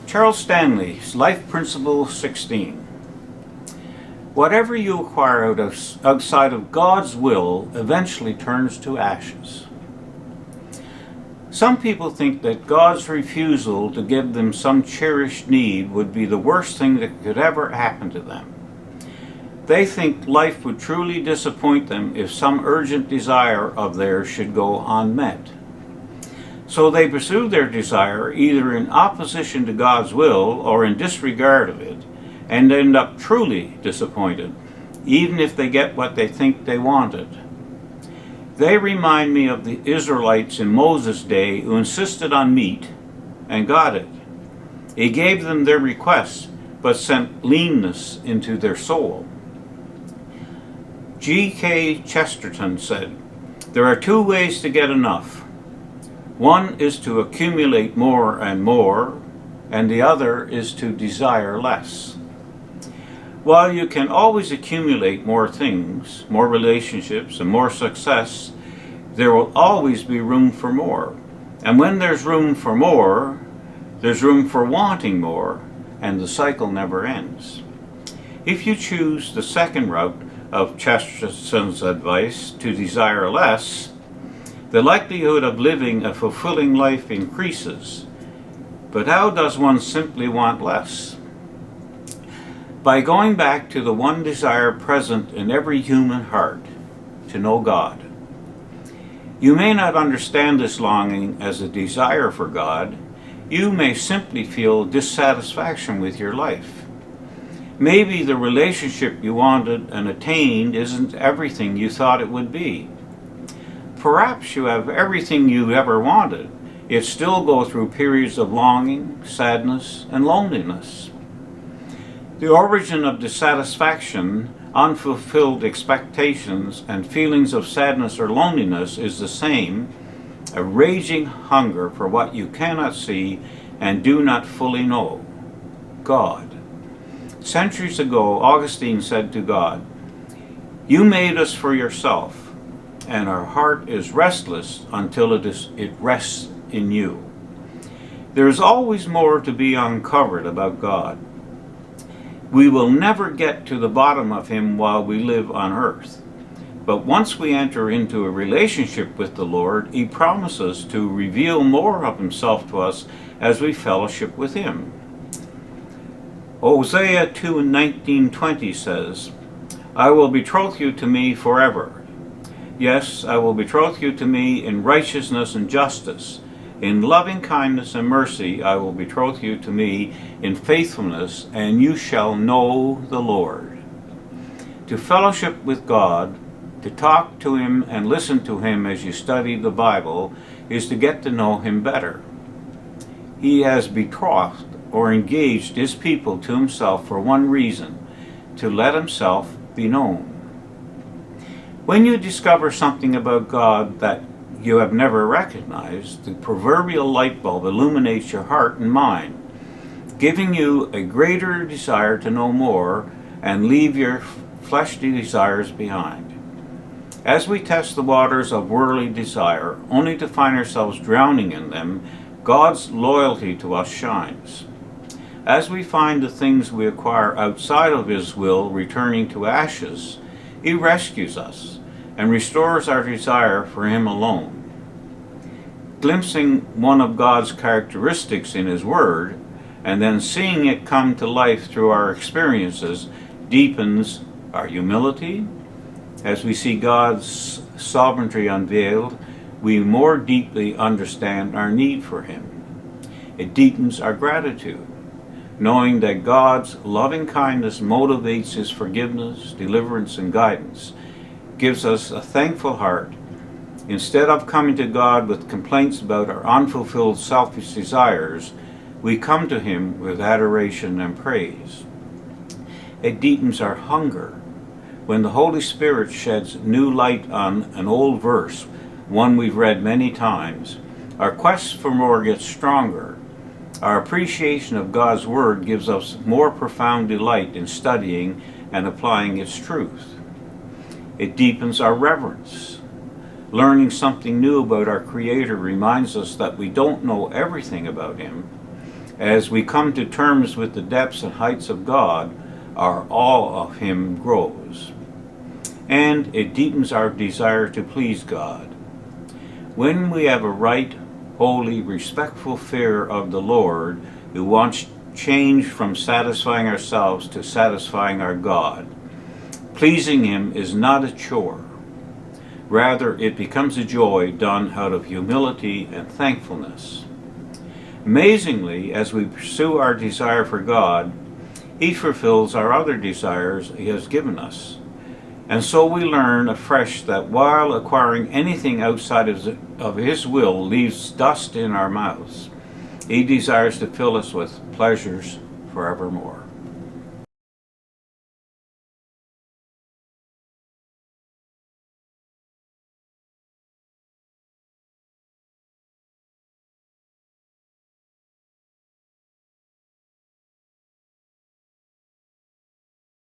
Charles Stanley's Life Principle 16. Whatever you acquire outside of God's will eventually turns to ashes. Some people think that God's refusal to give them some cherished need would be the worst thing that could ever happen to them. They think life would truly disappoint them if some urgent desire of theirs should go unmet. So they pursue their desire either in opposition to God's will or in disregard of it, and end up truly disappointed, even if they get what they think they wanted. They remind me of the Israelites in Moses' day who insisted on meat and got it. He gave them their requests, but sent leanness into their soul. G.K. Chesterton said, "There are two ways to get enough. One is to accumulate more, and the other is to desire less." While you can always accumulate more things, more relationships, and more success, there will always be room for more. And when there's room for more, there's room for wanting more, and the cycle never ends. If you choose the second route of Chesterton's advice, to desire less, the likelihood of living a fulfilling life increases. But how does one simply want less? By going back to the one desire present in every human heart, to know God. You may not understand this longing as a desire for God. You may simply feel dissatisfaction with your life. Maybe the relationship you wanted and attained isn't everything you thought it would be. Perhaps you have everything you ever wanted, yet still go through periods of longing, sadness, and loneliness. The origin of dissatisfaction, unfulfilled expectations, and feelings of sadness or loneliness is the same, a raging hunger for what you cannot see and do not fully know, God. Centuries ago, Augustine said to God, "You made us for yourself, and our heart is restless until it rests in you." There is always more to be uncovered about God. We will never get to the bottom of Him while we live on earth. But once we enter into a relationship with the Lord, He promises to reveal more of Himself to us as we fellowship with Him. Hosea 2:19-20 says, "I will betroth you to me forever. Yes, I will betroth you to me in righteousness and justice. In loving kindness and mercy I will betroth you to me in faithfulness, and you shall know the Lord." To fellowship with God, to talk to Him and listen to Him as you study the Bible, is to get to know Him better. He has betrothed or engaged His people to Himself for one reason, to let Himself be known. When you discover something about God that you have never recognized, the proverbial light bulb illuminates your heart and mind, giving you a greater desire to know more and leave your fleshly desires behind. As we test the waters of worldly desire, only to find ourselves drowning in them, God's loyalty to us shines. As we find the things we acquire outside of His will returning to ashes, He rescues us and restores our desire for Him alone. Glimpsing one of God's characteristics in His Word, and then seeing it come to life through our experiences, deepens our humility. As we see God's sovereignty unveiled, we more deeply understand our need for Him. It deepens our gratitude, knowing that God's loving kindness motivates His forgiveness, deliverance, and guidance, gives us a thankful heart. Instead of coming to God with complaints about our unfulfilled selfish desires, we come to Him with adoration and praise. It deepens our hunger. When the Holy Spirit sheds new light on an old verse, one we've read many times, our quest for more gets stronger. Our appreciation of God's Word gives us more profound delight in studying and applying its truth. It deepens our reverence. Learning something new about our Creator reminds us that we don't know everything about Him. As we come to terms with the depths and heights of God, our awe of Him grows. And it deepens our desire to please God. When we have a right, holy, respectful fear of the Lord, we want change from satisfying ourselves to satisfying our God. Pleasing Him is not a chore. Rather, it becomes a joy done out of humility and thankfulness. Amazingly, as we pursue our desire for God, He fulfills our other desires He has given us. And so we learn afresh that while acquiring anything outside of His will leaves dust in our mouths, He desires to fill us with pleasures forevermore.